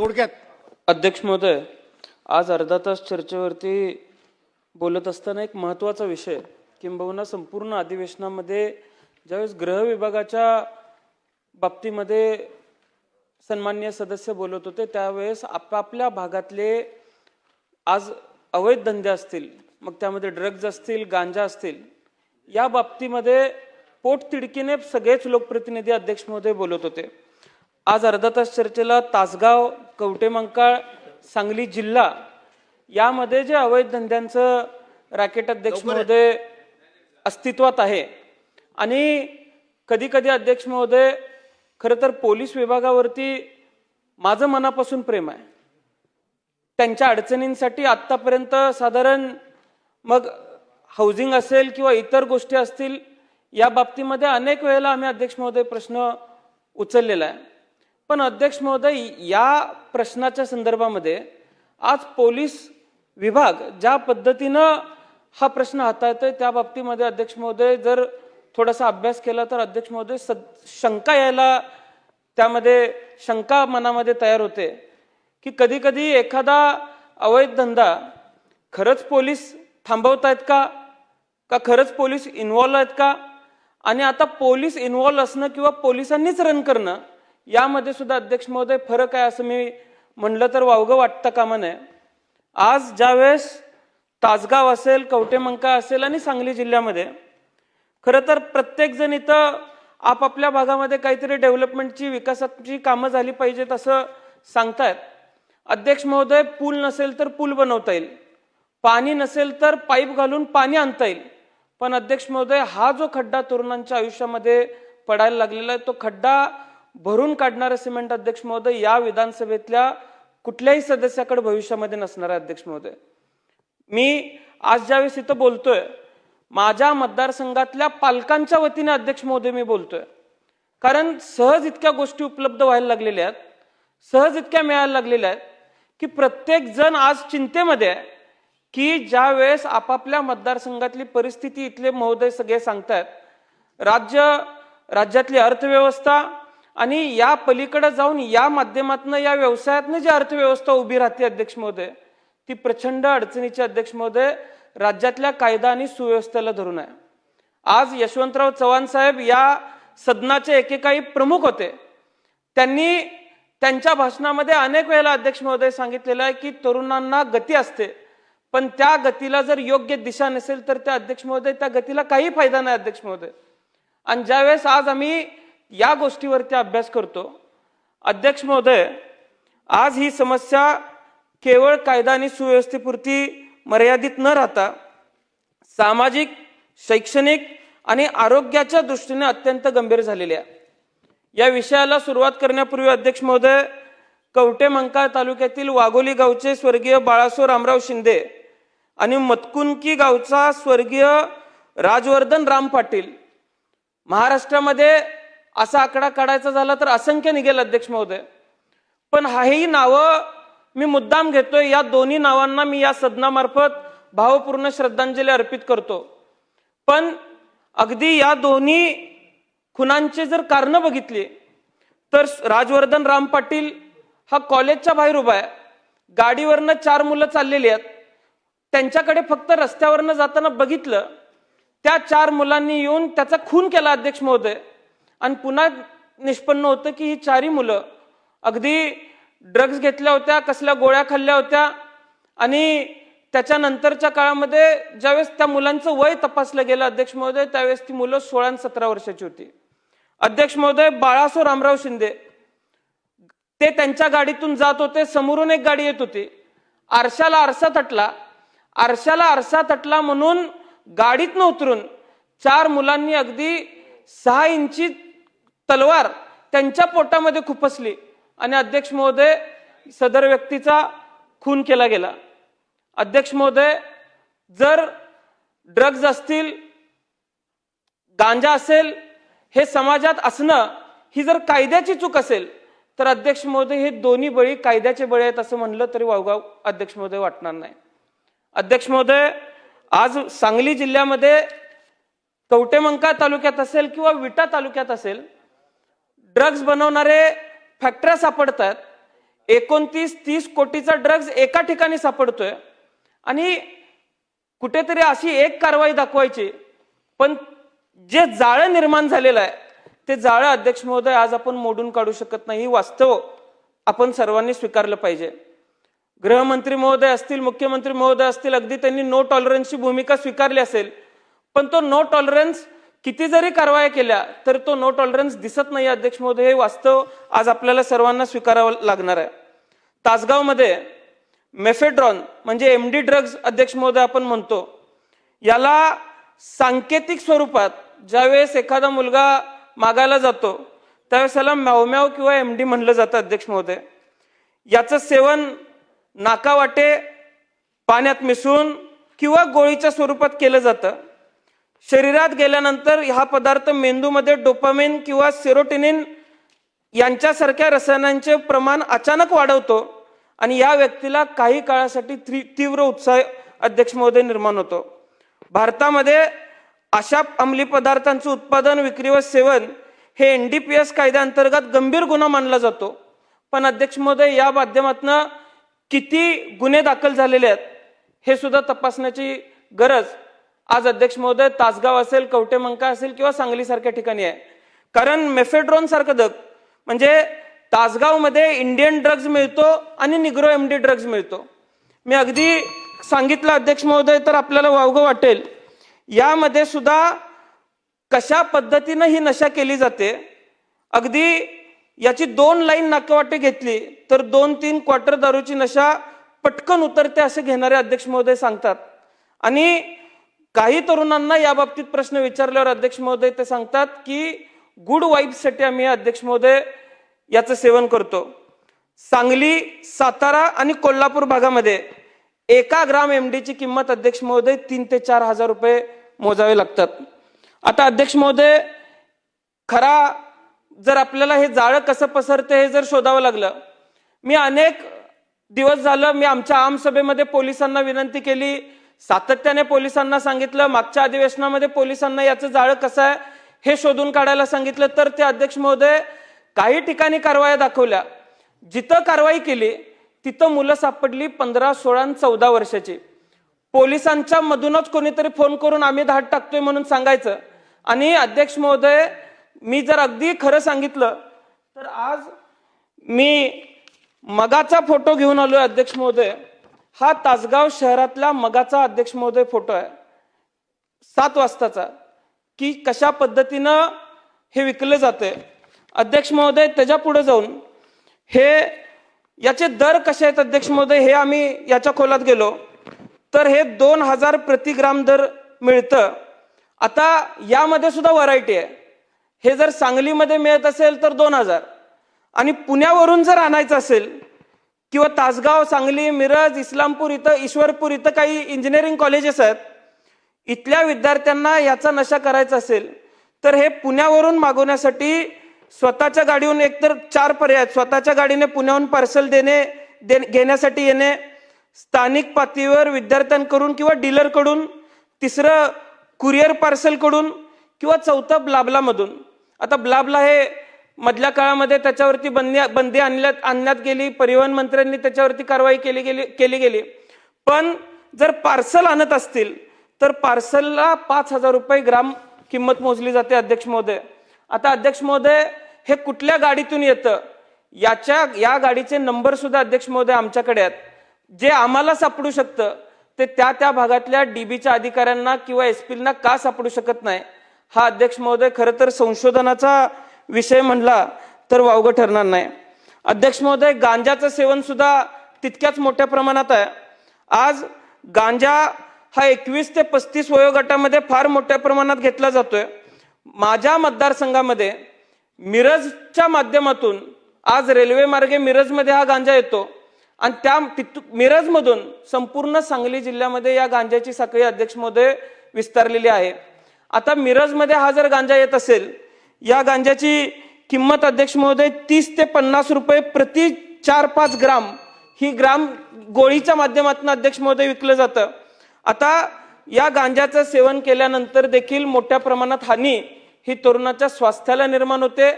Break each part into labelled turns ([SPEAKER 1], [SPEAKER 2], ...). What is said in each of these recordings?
[SPEAKER 1] थोडक्यात
[SPEAKER 2] अध्यक्ष महोदय, आज अर्धा तास चर्चेवरती बोलत असताना एक महत्त्वाचा विषय किंबहुना संपूर्ण अधिवेशनामध्ये ज्यावेळेस गृह विभागाच्या बाबतीमध्ये सन्माननीय सदस्य बोलत होते त्यावेळेस आपापल्या भागातले आज अवैध धंदे असतील, मग त्यामध्ये ड्रग्ज असतील, गांजा असतील, या बाबतीमध्ये पोटतिडकीने सगळेच लोकप्रतिनिधी अध्यक्ष महोदय बोलत होते। आज अर्धा तास चर्चेला तासगाव, कवटेमंकाळ, सांगली जिल्हा यामध्ये जे अवैध धंद्यांचं रॅकेट अध्यक्ष महोदय अस्तित्वात आहे आणि कधी कधी अध्यक्ष महोदय खरं तर पोलीस विभागावरती माझं मनापासून प्रेम आहे। त्यांच्या अडचणींसाठी आतापर्यंत साधारण मग हाऊसिंग असेल किंवा इतर गोष्टी असतील या बाबतीमध्ये अनेक वेळेला आम्ही अध्यक्ष महोदय प्रश्न उचललेला आहे। पण अध्यक्ष महोदय या प्रश्नाच्या संदर्भामध्ये आज पोलीस विभाग ज्या पद्धतीनं हा प्रश्न हाताळतोय त्या बाबतीमध्ये अध्यक्ष महोदय जर थोडासा अभ्यास केला तर अध्यक्ष महोदय शंका यायला त्यामध्ये शंका मनामध्ये तयार होते की कधी कधी एखादा अवैध धंदा खरंच पोलीस थांबवतायत का खरंच पोलीस इन्व्हॉल्व आहेत का, आणि आता पोलीस इन्व्हॉल्व असणं किंवा पोलिसांनीच रन करणं यामध्ये सुद्धा अध्यक्ष महोदय फरक आहे असं मी म्हणलं तर वावगं वाटतं कामा नये। आज ज्यावेळेस तासगाव असेल, कवटेमंकाळ असेल आणि सांगली जिल्ह्यामध्ये खरं तर प्रत्येक जण इथं आपापल्या भागामध्ये काहीतरी डेव्हलपमेंटची विकासाची कामं झाली पाहिजेत असं सांगतायत। अध्यक्ष महोदय, पूल नसेल तर पूल बनवता येईल, पाणी नसेल तर पाईप घालून पाणी आणता येईल, पण अध्यक्ष महोदय हा जो खड्डा तरुणांच्या आयुष्यामध्ये पडायला लागलेला आहे तो खड्डा भरून काढणारं सिमेंट अध्यक्ष महोदय या विधानसभेतल्या कुठल्याही सदस्याकडे भविष्यामध्ये नसणार आहे। अध्यक्ष महोदय, मी आज ज्यावेळेस इथं बोलतोय माझ्या मतदारसंघातल्या पालकांच्या वतीने अध्यक्ष महोदय मी बोलतोय, कारण सहज इतक्या गोष्टी उपलब्ध व्हायला लागलेल्या आहेत, सहज इतक्या मिळायला लागलेल्या आहेत की प्रत्येक जण आज चिंतेमध्ये आहे की ज्या वेळेस आपापल्या मतदारसंघातली परिस्थिती इथले महोदय सगळे सांगतायत राज्यातली अर्थव्यवस्था आणि या पलीकडे जाऊन या माध्यमातून या व्यवसायातनं जी अर्थव्यवस्था उभी राहते अध्यक्ष महोदय ती प्रचंड अडचणीची अध्यक्ष महोदय राज्यातल्या कायदा आणि सुव्यवस्थेला धरून आहे। आज यशवंतराव चव्हाण साहेब या सदनाचे एकेकाळी प्रमुख होते, त्यांनी त्यांच्या भाषणामध्ये अनेक वेळेला अध्यक्ष महोदय सांगितलेलं आहे की तरुणांना गती असते पण त्या गतीला जर योग्य दिशा नसेल तर त्या अध्यक्ष महोदय त्या गतीला काही फायदा नाही अध्यक्ष महोदय। आणि ज्यावेळेस आज आम्ही या गोष्टीवरती अभ्यास करतो अध्यक्ष महोदय, आज ही समस्या केवळ कायदा आणि सुव्यवस्थेपुरती मर्यादित न राहता सामाजिक, शैक्षणिक आणि आरोग्याच्या दृष्टीने अत्यंत गंभीर झालेली आहे। या विषयाला सुरुवात करण्यापूर्वी अध्यक्ष महोदय, कवटेमंकाळ तालुक्यातील वाघोली गावचे स्वर्गीय बाळासो रामराव शिंदे आणि मतकुनकी गावचा स्वर्गीय राजवर्धन राम पाटील, महाराष्ट्रामध्ये असा आकडा काढायचा झाला तर असंख्य निघेल अध्यक्ष महोदय, पण ही नावं मी मुद्दाम घेतोय, या दोन्ही नावांना मी या सदनामार्फत भावपूर्ण श्रद्धांजली अर्पित करतो। पण अगदी या दोन्ही खुनांचे जर कारण बघितली तर राजवर्धन राम पाटील हा कॉलेजच्या बाहेर उभा आहे, गाडीवरनं 4 मुलं चाललेली आहेत, त्यांच्याकडे फक्त रस्त्यावरनं जाताना बघितलं, त्या 4 मुलांनी येऊन त्याचा खून केला अध्यक्ष महोदय, आणि पुन्हा निष्पन्न होतं की ही 4ही मुलं अगदी ड्रग्ज घेतल्या होत्या, कसल्या गोळ्या खाल्ल्या होत्या, आणि त्याच्यानंतरच्या काळामध्ये ज्यावेळेस त्या मुलांचं वय तपासलं गेलं अध्यक्ष महोदय त्यावेळेस ती मुलं 16 आणि 17 वर्षाची होती। अध्यक्ष महोदय, बाळासो रामराव शिंदे ते त्यांच्या गाडीतून जात होते, समोरून एक गाडी येत होती, आरशाला आरसा तटला म्हणून गाडीतनं उतरून 4 मुलांनी अगदी 6 इंची तलवार त्यांच्या पोटामध्ये खुपसली आणि अध्यक्ष महोदय सदर व्यक्तीचा खून केला गेला। अध्यक्ष महोदय, जर ड्रग्ज असतील, गांजा असेल, हे समाजात असणं ही जर कायद्याची चूक असेल तर अध्यक्ष महोदय हे दोन्ही बळी कायद्याचे बळी आहेत असं म्हणलं तरी वावगाव अध्यक्ष महोदय वाटणार नाही। अध्यक्ष महोदय, आज सांगली जिल्ह्यामध्ये कवटेमंकाळ तालुक्यात असेल किंवा विटा तालुक्यात असेल ड्रग्ज बनवणारे फॅक्टऱ्या सापडतात, 29-30 कोटीचा ड्रग्ज एका ठिकाणी सापडतोय आणि कुठेतरी अशी एक कारवाई दाखवायची, पण जे जाळं निर्माण झालेलं आहे ते जाळं अध्यक्ष महोदय आज आपण मोडून काढू शकत नाही. वास्तव आपण सर्वांनी स्वीकारलं पाहिजे. गृहमंत्री महोदय असतील, मुख्यमंत्री महोदय असतील, अगदी त्यांनी नो टॉलरन्सची भूमिका स्वीकारली असेल, पण तो नो टॉलरन्स किती जरी कारवाया केल्या तर तो नो टॉलरन्स दिसत नाही अध्यक्ष महोदय. हे वास्तव आज आपल्याला सर्वांना स्वीकारावं लागणार आहे. तासगावमध्ये मेफेड्रॉन म्हणजे एमडी ड्रग्ज अध्यक्ष महोदय आपण म्हणतो, याला सांकेतिक स्वरूपात ज्यावेळेस एखादा मुलगा मागायला जातो त्यावेळेस त्याला म्याव किंवा एमडी म्हणलं जातं अध्यक्ष महोदय. याचं सेवन नाकावाटे पाण्यात मिसळून किंवा गोळीच्या स्वरूपात केलं जातं. शरीरात गेल्यानंतर हा पदार्थ मेंदूमध्ये डोपामिन किंवा सेरोटोनिन यांच्यासारख्या रसायनांचे प्रमाण अचानक वाढवतो आणि या व्यक्तीला काही काळासाठी तीव्र उत्साह अध्यक्ष महोदय निर्माण होतो. भारतामध्ये अशा अंमली पदार्थांचं उत्पादन, विक्री व सेवन हे NDPS कायद्याअंतर्गत गंभीर गुन्हा मानला जातो. पण अध्यक्ष महोदय या माध्यमातून किती गुन्हे दाखल झालेले आहेत हे सुद्धा तपासण्याची गरज आज अध्यक्ष महोदय तासगाव असेल, कवटेमंका असेल किंवा सांगली सारख्या ठिकाणी आहे. कारण मेफेड्रॉन सारखं दग म्हणजे तासगावमध्ये इंडियन ड्रग्ज मिळतो आणि निग्रो एमडी ड्रग्ज मिळतो. मी अगदी सांगितलं अध्यक्ष महोदय तर आपल्याला वावगं वाटेल, यामध्ये सुद्धा कशा पद्धतीनं ही नशा केली जाते. अगदी याची 2 लाईन नाकेवाटे घेतली तर 2-3 क्वार्टर दारूची नशा पटकन उतरते असे घेणारे अध्यक्ष महोदय सांगतात. आणि काही तरुणांना या बाबतीत प्रश्न विचारल्यावर अध्यक्ष महोदय ते सांगतात की गुड वाईब्ससाठी आम्ही अध्यक्ष महोदय याचं सेवन करतो. सांगली, सातारा आणि कोल्हापूर भागामध्ये 1 ग्राम एमडीची किंमत अध्यक्ष महोदय 3 ते 4 हजार रुपये मोजावे लागतात. आता अध्यक्ष महोदय खरा जर आपल्याला हे जाळं कसं पसरते हे जर शोधावं लागलं, मी अनेक दिवस झालं मी आमच्या आमसभेमध्ये पोलिसांना विनंती केली, सातत्याने पोलिसांना सांगितलं, मागच्या अधिवेशनामध्ये पोलिसांना याचं जाळं कसं आहे हे शोधून काढायला सांगितलं, तर ते अध्यक्ष महोदय काही ठिकाणी कारवाया दाखवल्या. जिथं कारवाई केली तिथं मुलं सापडली 15, 16 आणि 14 वर्षाची. पोलिसांच्या मधूनच कोणीतरी फोन करून आम्ही धाड टाकतोय म्हणून सांगायचं. आणि अध्यक्ष महोदय मी जर अगदी खरं सांगितलं तर आज मी मगाचा फोटो घेऊन आलोय अध्यक्ष महोदय. हा तासगाव शहरातला मगाचा अध्यक्ष महोदय फोटो आहे 7 वाजताचा, की कशा पद्धतीनं हे विकलं जाते अध्यक्ष महोदय. त्याच्या पुढे जाऊन हे याचे दर कसे आहेत अध्यक्ष महोदय हे आम्ही याच्या खोलात गेलो तर हे 2000 प्रति ग्राम दर मिळतं. आता यामध्ये सुद्धा व्हरायटी आहे. हे जर सांगलीमध्ये मिळत असेल तर 2000 आणि पुण्यावरून जर आणायचं असेल किंवा तासगाव, सांगली, मिरज, इस्लामपूर इथं, ईश्वरपूर इथं काही इंजिनिअरिंग कॉलेजेस आहेत, इथल्या विद्यार्थ्यांना याचा नशा करायचा असेल तर हे पुण्यावरून मागवण्यासाठी स्वतःच्या गाडीहून एकतर 4 पर्याय आहेत. स्वतःच्या गाडीने पुण्याहून पार्सल घेण्यासाठी येणे, स्थानिक पातळीवर विद्यार्थ्यांकडून किंवा डीलरकडून, 3रं कुरिअर पार्सल कडून किंवा 4थं ब्लाबलामधून. आता ब्लाबला हे मधल्या काळामध्ये त्याच्यावरती बंदी आणण्यात गेली, परिवहन मंत्र्यांनी त्याच्यावरती कारवाई केली गेली. पण जर पार्सल आणत असतील तर पार्सलला 5000 रुपये ग्राम किंमत मोजली जाते अध्यक्ष महोदय. आता अध्यक्ष महोदय हे कुठल्या गाडीतून येतं या गाडीचे नंबर सुद्धा अध्यक्ष महोदय आमच्याकडे आहेत. जे आम्हाला सापडू शकतं ते त्या भागातल्या डीबीच्या अधिकाऱ्यांना किंवा एसपीना का सापडू शकत नाही, हा अध्यक्ष महोदय खरं तर संशोधनाचा विषय म्हणला तर वावगं ठरणार नाही. अध्यक्ष महोदय गांजाचं सेवन सुद्धा तितक्याच मोठ्या प्रमाणात आहे. आज गांजा हा 21 ते 35 वयोगटामध्ये फार मोठ्या प्रमाणात घेतला जातोय. माझ्या मतदारसंघामध्ये मिरजच्या माध्यमातून आज रेल्वे मार्गे मिरजमध्ये हा गांजा येतो आणि त्या मिरजमधून संपूर्ण सांगली जिल्ह्यामध्ये या गांजाची साखळी अध्यक्ष महोदय विस्तारलेली आहे. आता मिरजमध्ये हा जर गांजा येत असेल, या गांजाची किंमत अध्यक्ष महोदय 30 ते 50 रुपये प्रति 4-5 ग्राम ही ग्राम गोळीच्या माध्यमातून अध्यक्ष महोदय विकलं जातं. आता या गांजाचं सेवन केल्यानंतर देखील मोठ्या प्रमाणात हानी ही तरुणाच्या स्वास्थ्याला निर्माण होते,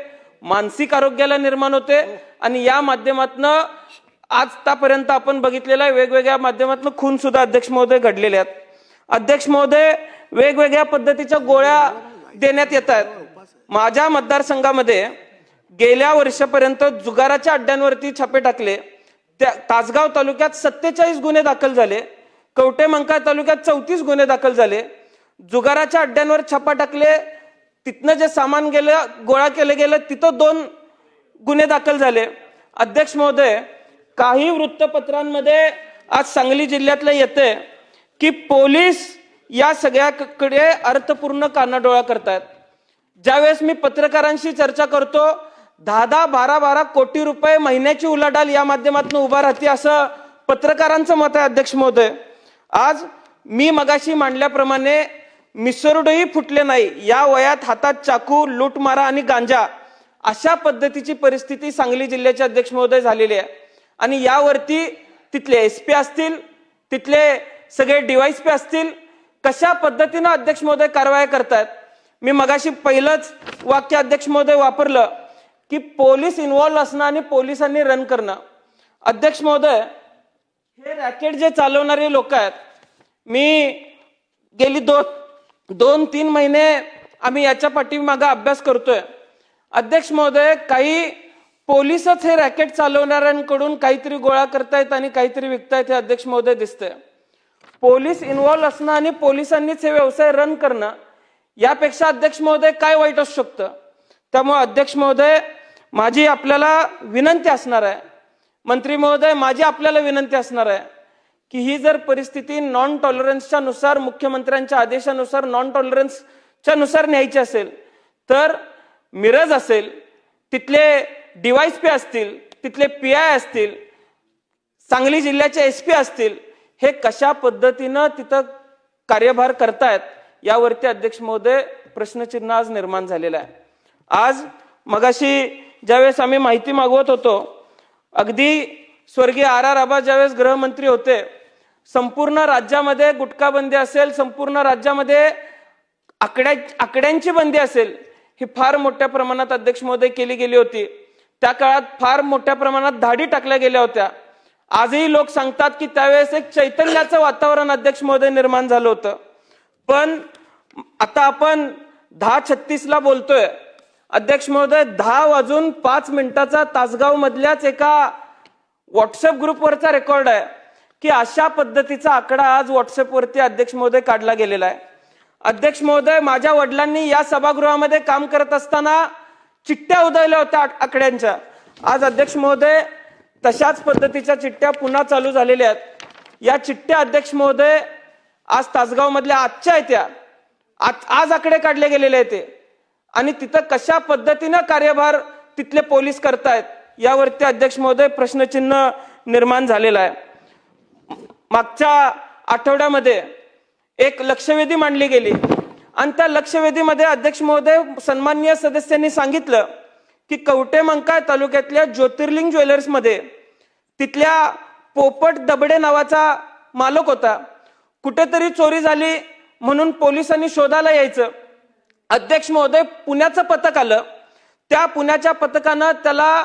[SPEAKER 2] मानसिक आरोग्याला निर्माण होते आणि या माध्यमातून आजपर्यंत आपण बघितलेला आहे वेगवेगळ्या माध्यमातून खून सुद्धा अध्यक्ष महोदय घडलेले आहेत. अध्यक्ष महोदय वेगवेगळ्या पद्धतीच्या गोळ्या देण्यात येत आहेत. माझ्या मतदारसंघामध्ये गेल्या वर्षापर्यंत जुगाराच्या अड्ड्यांवरती छापे टाकले. त्या तासगाव तालुक्यात 47 गुन्हे दाखल झाले. कवठेमंकाळ तालुक्यात 34 गुन्हे दाखल झाले. जुगाराच्या अड्ड्यांवर छापा टाकले, तिथनं जे सामान गेलं गोळा केलं गेलं तिथं 2 गुन्हे दाखल झाले. अध्यक्ष महोदय, काही वृत्तपत्रांमध्ये आज सांगली जिल्ह्यातलं येते की पोलीस या सगळ्याकडे अर्थपूर्ण कानाडोळा करतायत. ज्यावेळेस मी पत्रकारांशी चर्चा करतो 10-10, 12-12 कोटी रुपये महिन्याची उलाढाल या माध्यमातून उभा राहते असं पत्रकारांचं मत आहे. अध्यक्ष महोदय, आज मी मगाशी मांडल्याप्रमाणे मिसरडोही फुटले नाही, या वयात हातात चाकू, लूटमारा आणि गांजा अशा पद्धतीची परिस्थिती सांगली जिल्ह्याचे अध्यक्ष महोदय झालेली आहे. आणि यावरती तिथले एसपी असतील, तिथले सगळे डीवायएसपी असतील, कशा पद्धतीनं अध्यक्ष महोदय कारवाई करतात. मी मगाशी पहिलंच वाक्य अध्यक्ष महोदय वापरलं की पोलीस इन्व्हॉल्व असणं आणि पोलिसांनी रन करणं. अध्यक्ष महोदय, हे रॅकेट जे चालवणारे लोक आहेत, मी गेली 2-3 महिने आम्ही याच्या पाठीमागे अभ्यास करतोय. अध्यक्ष महोदय, काही पोलीसच हे रॅकेट चालवणाऱ्यांकडून काहीतरी गोळा करतायत आणि काहीतरी विकतायत हे अध्यक्ष महोदय दिसतंय. पोलीस इन्व्हॉल्व असणं आणि पोलिसांनीच हे व्यवसाय रन करणं यापेक्षा अध्यक्ष महोदय काय वाईट असू शकतं. त्यामुळे अध्यक्ष महोदय, माझी आपल्याला विनंती असणार आहे, मंत्री महोदय माझी आपल्याला विनंती असणार आहे की ही जर परिस्थिती नॉन टॉलरन्सच्या नुसार, मुख्यमंत्र्यांच्या आदेशानुसार नॉन टॉलरन्सच्या नुसार न्यायची असेल तर मिरज असेल, तिथले डीवायएसपी असतील, तिथले पीआय असतील, सांगली जिल्ह्याचे एसपी असतील, हे कशा पद्धतीनं तिथं कार्यभार करतायत यावरती अध्यक्ष महोदय प्रश्नचिन्ह आज निर्माण झालेला आहे. आज मगाशी ज्यावेळेस आम्ही माहिती मागवत होतो, अगदी स्वर्गीय R.R. आबा ज्यावेळेस गृहमंत्री होते, संपूर्ण राज्यामध्ये गुटखा बंदी असेल, संपूर्ण राज्यामध्ये आकड्यांची बंदी असेल, ही फार मोठ्या प्रमाणात अध्यक्ष महोदय केली गेली होती. त्या काळात फार मोठ्या प्रमाणात धाडी टाकल्या गेल्या होत्या. आजही लोक सांगतात की त्यावेळेस एक चैतन्याचं वातावरण अध्यक्ष महोदय निर्माण झालं होतं. पण आता आपण 10:36 बोलतोय. अध्यक्ष महोदय, 10:05 तासगाव मधल्याच एका व्हॉट्सअप ग्रुपवरचा रेकॉर्ड आहे की अशा पद्धतीचा आकडा आज व्हॉट्सअपवरती अध्यक्ष महोदय काढला गेलेला आहे. अध्यक्ष महोदय, माझ्या वडिलांनी या सभागृहामध्ये काम करत असताना चिठ्ठ्या उधळल्या होत्या आकड्यांच्या. आज अध्यक्ष महोदय तशाच पद्धतीच्या चिठ्ठ्या पुन्हा चालू झालेल्या आहेत. या चिठ्ठ्या अध्यक्ष महोदय आज तासगाव मधल्या आजच्या आहेत, त्या आज आकडे काढले गेलेले आहेत ते, आणि तिथं कशा पद्धतीनं कार्यभार तिथले पोलीस करतायत यावरती अध्यक्ष महोदय प्रश्नचिन्ह निर्माण झालेला आहे. मागच्या आठवड्यामध्ये एक लक्षवेधी मांडली गेली आणि त्या लक्षवेधीमध्ये अध्यक्ष महोदय सन्माननीय सदस्यांनी सांगितलं की कवठेमंकाळ तालुक्यातल्या ज्योतिर्लिंग ज्वेलर्स मध्ये तिथल्या पोपट दबडे नावाचा मालक होता. कुठेतरी चोरी झाली म्हणून पोलिसांनी शोधायला यायचं. अध्यक्ष महोदय, पुण्याचं पथक आलं. त्या पुण्याच्या पथकानं त्याला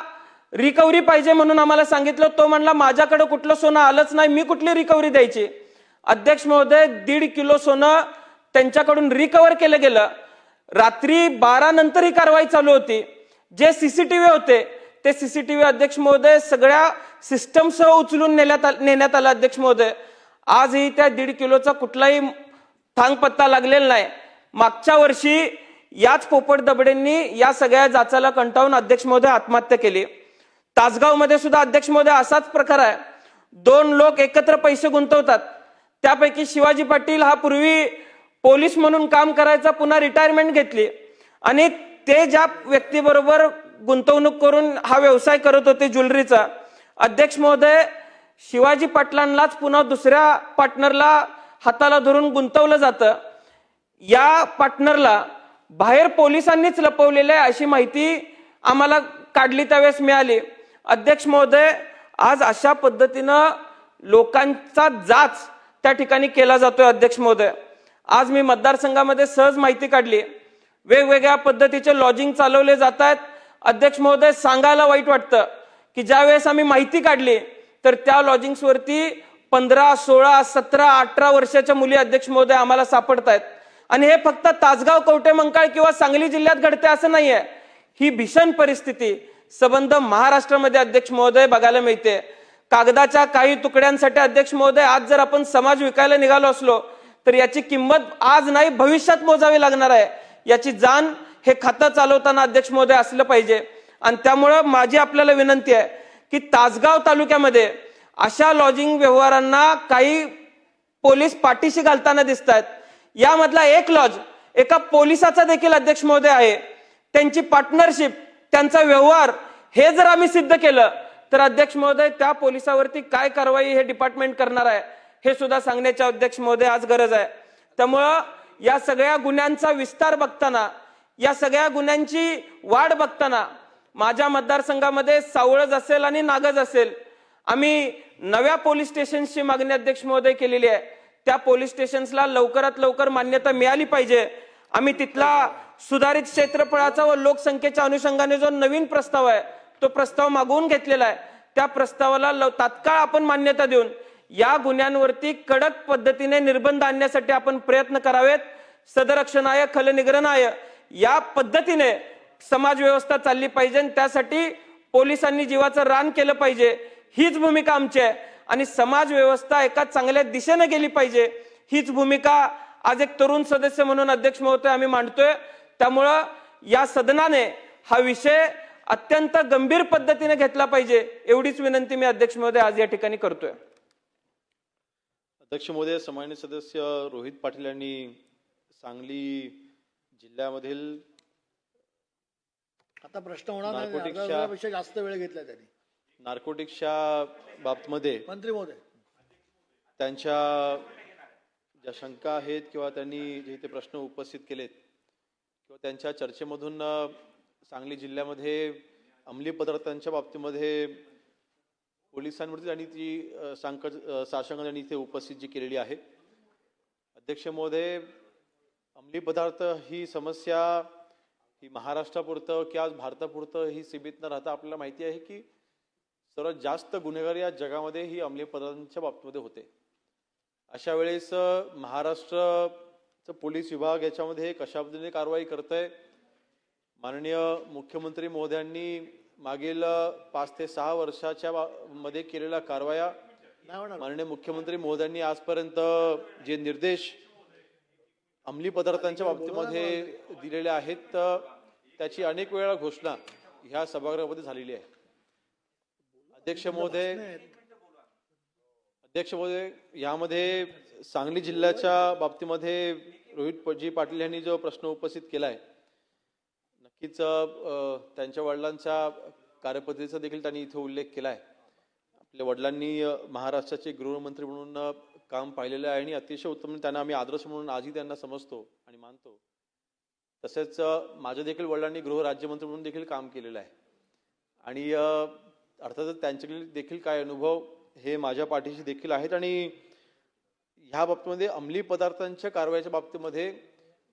[SPEAKER 2] रिकव्हरी पाहिजे म्हणून आम्हाला सांगितलं. तो म्हणला माझ्याकडे कुठलं सोनं आलंच नाही, मी कुठली रिकव्हरी द्यायची. अध्यक्ष महोदय, 1.5 किलो सोनं त्यांच्याकडून रिकव्हर केलं गेलं. रात्री 12 नंतर ही कारवाई चालू होती. जे सीसीटीव्ही होते ते सीसीटीव्ही अध्यक्ष महोदय सगळ्या सिस्टमसह उचलून नेण्यात आलं. अध्यक्ष महोदय, आजही त्या 1.5 किलोचा कुठलाही थांग पत्ता लागलेला नाही. मागच्या वर्षी याच पोपट दबडेंनी या सगळ्या जाचाला कंटाळून अध्यक्ष महोदय आत्महत्या केली. तासगाव मध्ये सुद्धा अध्यक्ष महोदय असाच प्रकार आहे. 2 लोक एकत्र पैसे गुंतवतात. त्यापैकी शिवाजी पाटील हा पूर्वी पोलीस म्हणून काम करायचा, पुन्हा रिटायरमेंट घेतली आणि ते ज्या व्यक्तीबरोबर गुंतवणूक करून हा व्यवसाय करत होते ज्वेलरीचा, अध्यक्ष महोदय शिवाजी पाटलांनाच पुन्हा दुसऱ्या पार्टनरला हाताला धरून गुंतवलं जातं. या पार्टनरला बाहेर पोलिसांनीच लपवलेलं आहे अशी माहिती आम्हाला काढली त्यावेळेस मिळाली. अध्यक्ष महोदय, आज अशा पद्धतीनं लोकांचा जाच त्या ठिकाणी केला जातोय. अध्यक्ष महोदय, आज मी मतदारसंघामध्ये सहज माहिती काढली. वेगवेगळ्या पद्धतीचे लॉजिंग चालवले जात आहेत अध्यक्ष महोदय सांगायला वाईट वाटतं की ज्यावेळेस आम्ही माहिती काढली तर त्या लॉजिंग्सवरती 15, 16, 17, 18 वर्षाच्या मुली अध्यक्ष महोदय आम्हाला सापडत आहेत. आणि हे फक्त तासगाव, कवठेमंकाळ किंवा सांगली जिल्ह्यात घडते असं नाहीये. ही भीषण परिस्थिती संबंध महाराष्ट्रामध्ये अध्यक्ष महोदय बघायला मिळते. कागदाच्या काही तुकड्यांसाठी अध्यक्ष महोदय आज जर आपण समाज विकायला निघालो असलो तर याची किंमत आज नाही भविष्यात मोजावी लागणार आहे. याची जाण हे खातं चालवताना अध्यक्ष महोदय असलं पाहिजे. आणि त्यामुळं माझी आपल्याला विनंती आहे की तासगाव तालुक्यामध्ये अशा लॉजिंग व्यवहारांना काही पोलीस पाठीशी घालताना दिसत आहेत. यामधला एक लॉज एका पोलिसाचा देखील अध्यक्ष महोदय आहे. त्यांची पार्टनरशिप, त्यांचा व्यवहार हे जर आम्ही सिद्ध केलं तर अध्यक्ष महोदय त्या पोलिसावरती काय कारवाई हे डिपार्टमेंट करणार आहे हे सुद्धा सांगण्याच्या अध्यक्ष महोदय आज गरज आहे. त्यामुळं या सगळ्या गुन्ह्यांचा विस्तार बघताना, या सगळ्या गुन्ह्यांची वाढ बघताना माझ्या मतदारसंघामध्ये सावळज असेल आणि नागज असेल, आम्ही नव्या पोलीस स्टेशनची मागणी अध्यक्ष महोदय केलेली आहे. त्या पोलीस स्टेशन्सला लवकरात लवकर मान्यता मिळाली पाहिजे. आम्ही तिथला सुधारित क्षेत्रफळाचा व लोकसंख्येच्या अनुषंगाने जो नवीन प्रस्ताव आहे तो प्रस्ताव मागवून घेतलेला आहे. त्या प्रस्तावाला तात्काळ आपण मान्यता देऊन या गुन्ह्यांवरती कडक पद्धतीने निर्बंध आणण्यासाठी आपण प्रयत्न करावेत. सदरक्षणाय खलनिग्रहणाय या पद्धतीने समाज व्यवस्था चालली पाहिजे. त्यासाठी पोलिसांनी जीवाचं रान केलं पाहिजे, हीच भूमिका आमची आहे. आणि समाज व्यवस्था एका चांगल्या दिशेने गेली पाहिजे, हीच भूमिका आज एक तरुण सदस्य म्हणून अध्यक्ष महोदय आम्ही मांडतोय. त्यामुळं या सदनाने हा विषय अत्यंत गंभीर पद्धतीने घेतला पाहिजे, एवढीच विनंती मी अध्यक्ष महोदय आज या ठिकाणी करतोय.
[SPEAKER 1] अध्यक्ष महोदय, सन्माननीय सदस्य रोहित पाटील यांनी सांगली जिल्ह्यामधील
[SPEAKER 3] आता प्रश्न होणार नाही, जास्त वेळ घेतला त्यांनी
[SPEAKER 1] नार्कोटिक्सच्या बाबतीमध्ये
[SPEAKER 3] मंत्री महोदय
[SPEAKER 1] त्यांच्या ज्या शंका आहेत किंवा त्यांनी जे ते प्रश्न उपस्थित केलेत किंवा त्यांच्या चर्चेमधून सांगली जिल्ह्यामध्ये अंमली पदार्थांच्या बाबतीमध्ये पोलिसांवरती आणि ती साशंकता त्यांनी इथे उपस्थित जी केलेली आहे. अध्यक्ष महोदय, अंमली पदार्थ ही समस्या ही महाराष्ट्रापुरतं की आज भारतापुरतं ही सीमित न राहता आपल्याला माहिती आहे की सर्वात जास्त गुन्हेगारी या जगामध्ये ही अंमली पदार्थांच्या बाबतीमध्ये होते. अशा वेळेस महाराष्ट्राचं पोलीस विभाग याच्यामध्ये कशा पद्धतीने कारवाई करतंय? माननीय मुख्यमंत्री महोदयांनी मागील 5 ते 6 वर्षाच्या मध्ये केलेल्या कारवाया, माननीय मुख्यमंत्री महोदयांनी आजपर्यंत जे निर्देश अंमली पदार्थांच्या बाबतीमध्ये दिलेले आहेत त्याची अनेक वेळा घोषणा ह्या सभागृहामध्ये झालेली आहे. अध्यक्ष महोदय, यामध्ये सांगली जिल्ह्याच्या बाबतीमध्ये रोहित पाटील यांनी जो प्रश्न उपस्थित केलाय, नक्कीच त्यांच्या वडिलांच्या कार्यपद्धतीचा देखील त्यांनी इथे उल्लेख केलाय. आपल्या वडिलांनी महाराष्ट्राचे गृहमंत्री म्हणून काम पाहिलेलं आहे आणि अतिशय उत्तम, त्यांना आम्ही आदर्श म्हणून आजही त्यांना समजतो आणि मानतो. तसेच माझ्या देखील वडिलांनी गृहराज्यमंत्री म्हणून देखील काम केलेलं आहे आणि अर्थातच त्यांच्याकडे देखील काय अनुभव हे माझ्या पाठीशी देखील आहेत. आणि ह्या बाबतीमध्ये अंमली पदार्थांच्या कारवाईच्या बाबतीमध्ये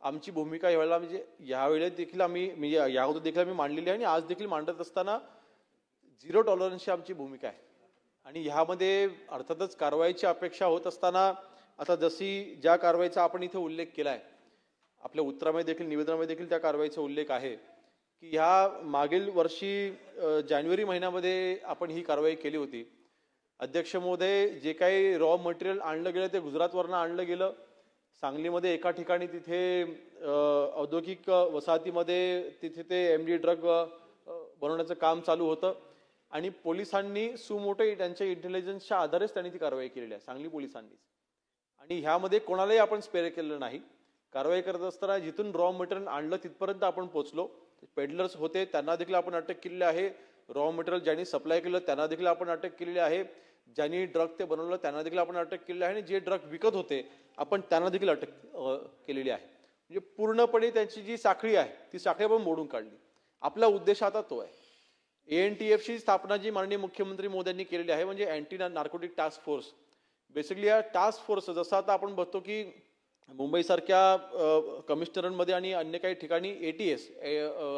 [SPEAKER 1] आमची भूमिका यावेळेला म्हणजे यावेळेस देखील आम्ही याअगोदर देखील आम्ही मांडलेली आहे आणि आज देखील मांडत असताना 0 टॉलरन्सची आमची भूमिका आहे. आणि ह्यामध्ये अर्थातच कारवाईची अपेक्षा होत असताना आता जशी ज्या कारवाईचा आपण इथे उल्लेख केला आहे, आपल्या उत्तरामध्ये देखील निवेदनामध्ये देखील त्या कारवाईचा उल्लेख आहे की ह्या मागील वर्षी जानेवारी महिन्यामध्ये आपण ही कारवाई केली होती. अध्यक्ष महोदय, जे काही रॉ मटेरियल आणलं गेलं ते गुजरातवरनं आणलं गेलं. सांगलीमध्ये एका ठिकाणी तिथे औद्योगिक वसाहतीमध्ये तिथे ते MD ड्रग बनवण्याचं काम चालू होतं आणि पोलिसांनी सुमोटो त्यांच्या इंटेलिजन्सच्या आधारेच त्यांनी ती कारवाई केलेली आहे, सांगली पोलिसांनीच. आणि ह्यामध्ये कोणालाही आपण स्पेअर केलेलं नाही. कारवाई करत असताना जिथून रॉ मटेरियल आणलं तिथपर्यंत आपण पोहोचलो. पेडलर्स होते त्यांना देखील आपण अटक केलेली आहे. रॉ मटेरियल ज्यांनी सप्लाय केलं त्यांना देखील आपण अटक केलेली आहे. ज्यांनी ड्रग ते बनवलं त्यांना देखील आपण अटक केलेली आहे आणि जे ड्रग विकत होते आपण त्यांना देखील अटक केलेली आहे. म्हणजे पूर्णपणे त्यांची जी साखळी आहे ती साखळी आपण मोडून काढली. आपला उद्देश आता तो आहे. ANTF ची स्थापना जी माननीय मुख्यमंत्री मोदींनी केलेली आहे म्हणजे anti narcotic task force. Basically या टास्क फोर्स जसं आता आपण बघतो की मुंबईसारख्या कमिशनरांमध्ये आणि अन्य काही ठिकाणी ATS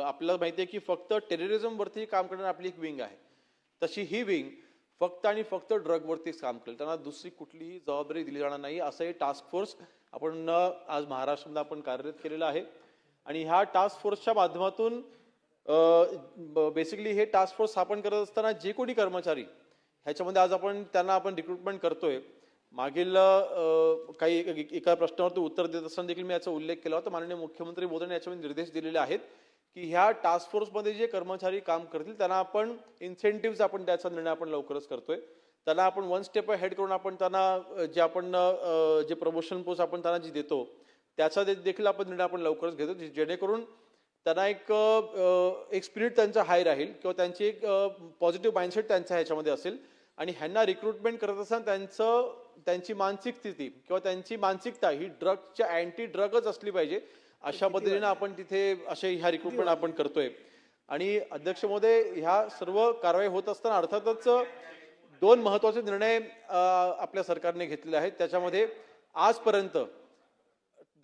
[SPEAKER 1] आपल्याला माहिती आहे की फक्त टेररिझमवरती काम करणारी आपली एक विंग आहे. तशी ही विंग फक्त आणि फक्त ड्रगवरतीच काम करेल. त्यांना दुसरी कुठलीही जबाबदारी दिली जाणार नाही. असं हे टास्क फोर्स आपण आज महाराष्ट्रामध्ये आपण कार्यरत केलेलं आहे. आणि ह्या टास्क फोर्सच्या माध्यमातून बेसिकली हे टास्क फोर्स स्थापन करत असताना जे कोणी कर्मचारी ह्याच्यामध्ये आज आपण त्यांना आपण रिक्रुटमेंट करतोय. मागील काही एका प्रश्नावर उत्तर देत असताना देखील मी याचा उल्लेख केला होता. माननीय मुख्यमंत्री महोदयांनी याच्यामध्ये निर्देश दिलेले आहेत की ह्या टास्क फोर्समध्ये जे कर्मचारी काम करतील त्यांना आपण इन्सेंटिव्ह आपण त्याचा निर्णय आपण लवकरच करतोय. त्यांना आपण वन स्टेप हेड करून आपण त्यांना जे आपण जे प्रमोशन पोस्ट आपण त्यांना जी देतो त्याचा देखील आपण निर्णय आपण लवकरच घेतो, जेणेकरून त्यांना एक स्पिरिट त्यांचा हाय राहील किंवा त्यांची एक पॉझिटिव्ह माइंडसेट त्यांचा ह्याच्यामध्ये असेल. आणि ह्यांना रिक्रुटमेंट करत असताना त्यांची मानसिक स्थिती किंवा त्यांची मानसिकता ही ड्रगच्या अँटी ड्रगच असली पाहिजे अशा पद्धतीने आपण तिथे असे ह्या रिक्रुटमेंट आपण करतोय. आणि अध्यक्ष महोदय, ह्या सर्व कारवाई होत असताना अर्थातच 2 महत्वाचे निर्णय आपल्या सरकारने घेतलेले आहेत. त्याच्यामध्ये आजपर्यंत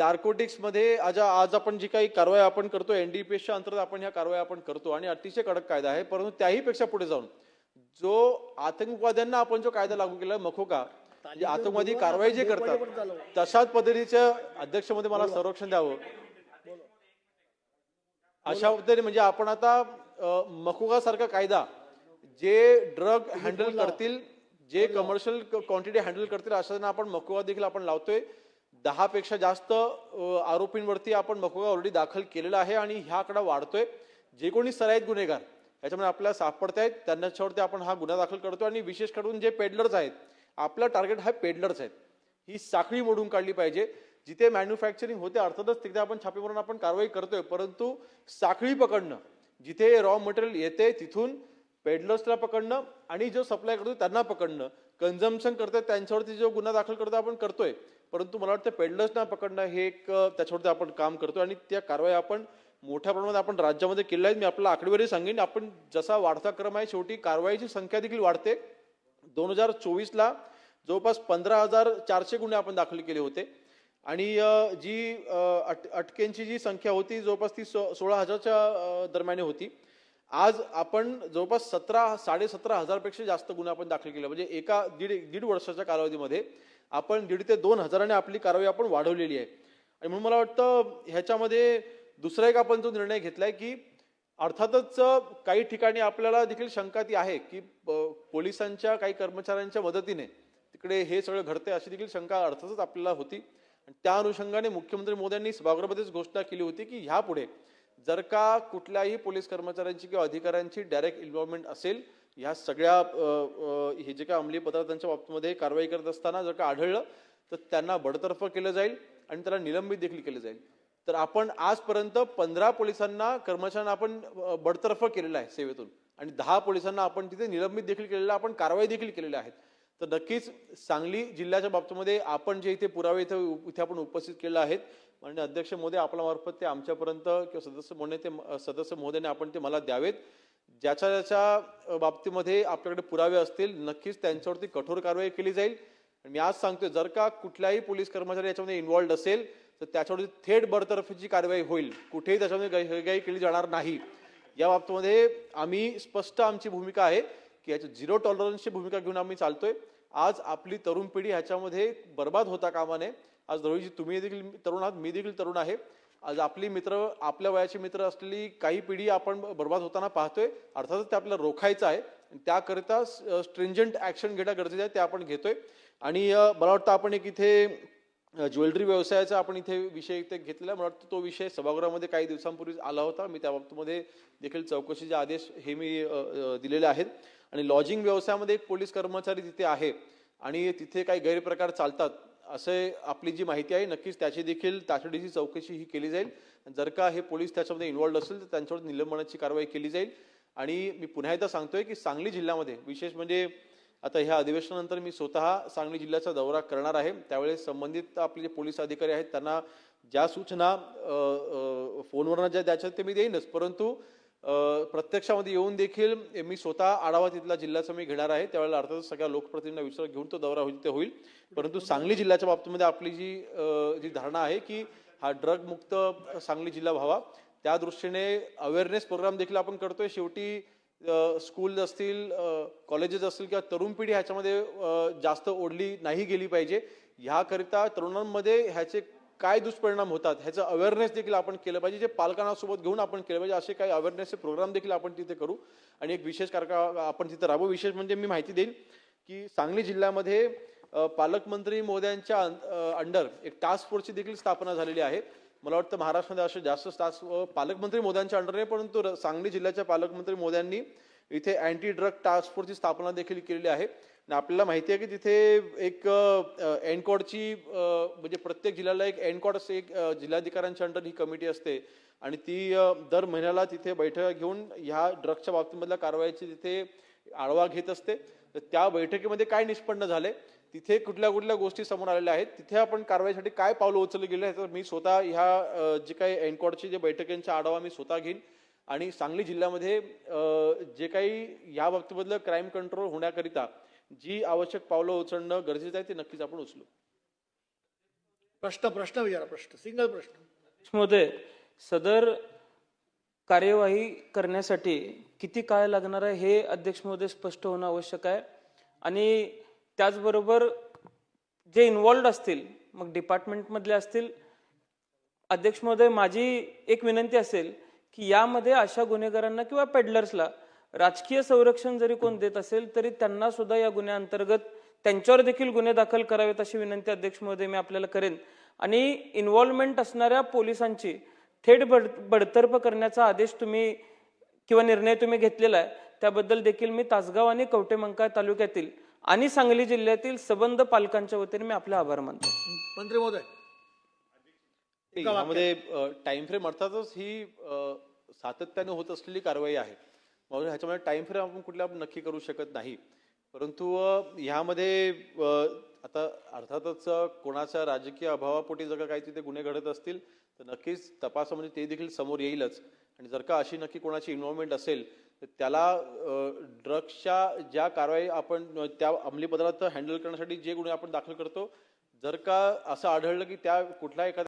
[SPEAKER 1] नार्कोटिक्स मध्ये आज आपण जी काही कारवाई आपण करतो NDPSच्या अंतर्गत आपण ह्या कारवाई आपण करतो आणि अतिशय कडक कायदा आहे. परंतु त्याही पेक्षा पुढे जाऊन जो आतंकवाद्यांना आपण जो कायदा लागू केला मखोका, जे आतंकवादी कारवाई जे करतात तशाच पद्धतीच्या अध्यक्ष मध्ये मला संरक्षण द्यावं अशा पद्धतीने म्हणजे आपण आता मखोका सारखा कायदा जे ड्रग हँडल करतील, जे कमर्शियल क्वांटिटी हँडल करतील अशांना आपण मखोका देखील आपण लावतोय. 10 पेक्षा जास्त आरोपींवरती आपण मखोका ऑलरेडी दाखल केलेला आहे आणि हा आकडा वाढतोय. जे कोणी सराईत गुन्हेगार याच्यामध्ये आपल्याला सापडतायत त्यांच्यावरती आपण हा गुन्हा दाखल करतो. आणि विशेष करून जे पेडलर्स आहेत, आपला टार्गेट हा पेडलर्स आहेत. ही साखळी मोडून काढली पाहिजे. जिथे मॅन्युफॅक्चरिंग होते अर्थातच तिथे आपण छापे मारून आपण कारवाई करतोय, परंतु साखळी पकडणं, जिथे रॉ मटेरियल येते तिथून पेडलर्सला पकडणं आणि जो सप्लाय करतो त्यांना पकडणं, कन्झम्पशन करतोय त्यांच्यावरती जो गुन्हा दाखल करतो आपण करतोय. परंतु मला वाटतं पेडलर्सना पकडणं हे एक त्याच्यावरती आपण काम करतोय आणि त्या कारवाई आपण मोठ्या प्रमाणात आपण राज्यामध्ये केलेल्या आहेत. मी आपल्याला आकडेवारी सांगेन. आपण जसा वाढता क्रम आहे शेवटी कारवाईची संख्या देखील वाढते. 2024ला जवळपास 15,400 गुन्हे आपण दाखल केले होते आणि जी अटकेंची जी संख्या होती जवळपास ती 16,000च्या दरम्यान होती. आज आपण जवळपास 17,500 पेक्षा जास्त गुन्हे आपण दाखल केले. म्हणजे एका दीड वर्षाच्या कालावधीमध्ये आपण 1,500 ते 2,000 आपली कारवाई आपण वाढवलेली आहे. आणि म्हणून मला वाटतं ह्याच्यामध्ये दुसरा एक आपण जो निर्णय घेतलाय की अर्थातच काही ठिकाणी आपल्याला देखील शंका ती आहे की पोलिसांच्या काही कर्मचाऱ्यांच्या मदतीने तिकडे हे सगळं घडतंय अशी देखील शंका अर्थातच आपल्याला होती. आणि त्या अनुषंगाने मुख्यमंत्री मोदयांनी सभागृहामध्येच घोषणा केली होती की ह्यापुढे जर का कुठल्याही पोलीस कर्मचाऱ्यांची किंवा अधिकाऱ्यांची डायरेक्ट इन्व्हॉल्वमेंट असेल ह्या सगळ्या हे जे काही अंमली पदार्थांच्या बाबतीमध्ये कारवाई करत असताना जर का आढळलं तर त्यांना बडतर्फ केलं जाईल आणि त्याला निलंबित देखील केलं जाईल. तर आपण आजपर्यंत 15 पोलिसांना कर्मचाऱ्यांना आपण बडतर्फ केलेलं आहे सेवेतून आणि 10 पोलिसांना आपण तिथे निलंबित देखील केलेलं, आपण कारवाई देखील केलेल्या आहेत. तर नक्कीच सांगली जिल्ह्याच्या बाबतीमध्ये आपण जे इथे पुरावे इथे आपण उपस्थित केलेले आहेत, माननीय अध्यक्ष महोदय आपल्या मार्फत ते आमच्यापर्यंत किंवा सदस्य महोदयाने आपण ते मला द्यावेत. ज्याच्या बाबतीमध्ये आपल्याकडे पुरावे असतील नक्कीच त्यांच्यावरती कठोर कारवाई केली जाईल. मी आज सांगतोय जर का कुठलाही पोलीस कर्मचारी याच्यामध्ये इन्व्हॉल्ड असेल तर त्याच्यावरती थेट बडतर्फीची कारवाई होईल. कुठेही त्याच्यामध्ये गैरगाई केली जाणार नाही. या बाबतीमध्ये आम्ही स्पष्ट आमची भूमिका आहे की याची 0 टॉलरन्सची भूमिका घेऊन आम्ही चालतोय. आज आपली तरुण पिढी ह्याच्यामध्ये बर्बाद होता कामा नये. आज रोहितजी तुम्ही देखील तरुण आहात, मी देखील तरुण आहे. आज आपली मित्र, आपल्या वयाची मित्र असलेली काही पिढी आपण बर्बाद होताना पाहतोय. अर्थातच ते आपल्याला रोखायचं आहे. त्याकरिता स्ट्रिंजंट ऍक्शन घेणं गरजेचं आहे, ते आपण घेतोय. आणि मला वाटतं आपण एक इथे ज्वेलरी व्यवसायाचा आपण इथे विषय इथे घेतलेला. मला वाटतं तो विषय सभागृहामध्ये काही दिवसांपूर्वी आला होता. मी त्या बाबतीमध्ये देखील चौकशीचे आदेश हे मी दिलेले आहेत. आणि लॉजिंग व्यवसायामध्ये एक पोलीस कर्मचारी तिथे आहे आणि तिथे काही गैरप्रकार चालतात असे आपली जी माहिती आहे, नक्कीच त्याची देखील तातडीची चौकशी ही केली जाईल. जर का हे पोलीस त्याच्यामध्ये इन्व्हॉल्ड असेल तर त्यांच्यावर निलंबनाची कारवाई केली जाईल. आणि मी पुन्हा एकदा सांगतोय की सांगली जिल्ह्यामध्ये विशेष म्हणजे आता ह्या अधिवेशनानंतर मी स्वतः सांगली जिल्ह्याचा दौरा करणार आहे. त्यावेळेस संबंधित आपले जे पोलीस अधिकारी आहेत त्यांना ज्या सूचना फोनवरनं ज्या द्यायच्या ते मी देईनच, परंतु प्रत्यक्षामध्ये येऊन देखील मी स्वतः आढावा तिथला जिल्ह्याचा मी घेणार आहे. त्यावेळेला अर्थातच सगळ्या लोकप्रतिनिधींना विचार घेऊन तो दौरा होईल ते होईल. परंतु सांगली जिल्ह्याच्या बाबतीमध्ये आपली जी धारणा आहे की हा ड्रग मुक्त सांगली जिल्हा व्हावा, त्या दृष्टीने अवेअरनेस प्रोग्राम देखील आपण करतोय. शेवटी स्कूल असतील, कॉलेजेस असतील किंवा तरुण पिढी ह्याच्यामध्ये जास्त ओढली नाही गेली पाहिजे. ह्याकरिता तरुणांमध्ये ह्याचे काय दुष्परिणाम होतात ह्याचं अवेअरनेस देखील आपण केलं पाहिजे. जे पालकांना सोबत घेऊन आपण केलं पाहिजे. असे काही अवेअरनेसचे प्रोग्राम देखील आपण तिथे करू आणि एक विशेष कार्यक्रम आपण तिथे राबवू. विशेष म्हणजे मी माहिती देईन की सांगली जिल्ह्यामध्ये पालकमंत्री महोदयांच्या अंडर एक टास्क फोर्सची देखील स्थापना झालेली आहे. मला वाटतं महाराष्ट्रामध्ये असे जास्त पालकमंत्री मोदयांच्या अंडर नाही, परंतु सांगली जिल्ह्याच्या पालकमंत्री मोदयांनी इथे अँटी ड्रग टास्क फोर्सची स्थापना देखील केलेली आहे. आणि आपल्याला माहिती आहे की तिथे एक एनकॉडची म्हणजे प्रत्येक जिल्ह्याला एक एनकॉड असते, एक जिल्हाधिकाऱ्यांच्या अंडर ही कमिटी असते आणि ती दर महिन्याला तिथे बैठक घेऊन ह्या ड्रगच्या बाबतीमधल्या कारवाईची तिथे आढावा घेत असते. तर त्या बैठकीमध्ये काय निष्पन्न झाले, तिथे कुठल्या कुठल्या गोष्टी समोर आलेल्या आहेत, तिथे आपण कारवाईसाठी काय पावलं उचलली गेली आहेत, तर मी स्वतः ह्या जे काही एनकॉडचे जे बैठकींचा आढावा मी स्वतः घेईन आणि सांगली जिल्ह्यामध्ये जे काही या बाबतीमधलं क्राईम कंट्रोल होण्याकरिता जी आवश्यक पावलं उचलणं गरजेचं आहे ते नक्कीच आपण उचलू.
[SPEAKER 3] प्रश्न विचारा. सिंगल प्रश्न.
[SPEAKER 2] महोदय, सदर कार्यवाही करण्यासाठी किती काळ लागणार आहे हे अध्यक्ष महोदय स्पष्ट होणं आवश्यक आहे. आणि त्याचबरोबर जे इन्व्हॉल्ड असतील, मग डिपार्टमेंटमधले असतील, अध्यक्ष महोदय माझी एक विनंती असेल की यामध्ये अशा गुन्हेगारांना किंवा पेडलर्सला राजकीय संरक्षण जरी कोण देत असेल तरी त्यांना सुद्धा या गुन्ह्याअंतर्गत त्यांच्यावर देखील गुन्हे दाखल करावेत अशी विनंती अध्यक्ष महोदय मी आपल्याला करेन. आणि इन्व्हॉल्वमेंट असणाऱ्या पोलिसांची थेट बडतर्फ करण्याचा आदेश तुम्ही किंवा निर्णय तुम्ही घेतलेला आहे, त्याबद्दल देखील मी तासगाव आणि कवठेमंकाळ तालुक्यातील आणि सांगली जिल्ह्यातील सबंध पालकांच्या वतीने मी आपले आभार मानतो.
[SPEAKER 3] मंत्री महोदय,
[SPEAKER 1] यामध्ये टाइम फ्रेम अर्थातच ही सातत्याने होत असलेली कारवाई आहे, म्हणून ह्याच्यामध्ये टाइम फ्रेम आपण कुठल्या नक्की करू शकत नाही. परंतु ह्यामध्ये आता अर्थातच कोणाच्या राजकीय अभावापोटी जर काही तिथे गुन्हे घडत असतील तर नक्कीच तपासामध्ये ते देखील समोर येईलच. आणि जर का अशी नक्की कोणाची इन्व्हॉल्वमेंट असेल तर त्याला ड्रग्सच्या ज्या कारवाई आपण त्या अंमली पदार्थ हँडल करण्यासाठी जे गुन्हे आपण दाखल करतो, जर का असं आढळलं की त्या कुठल्या एखाद्या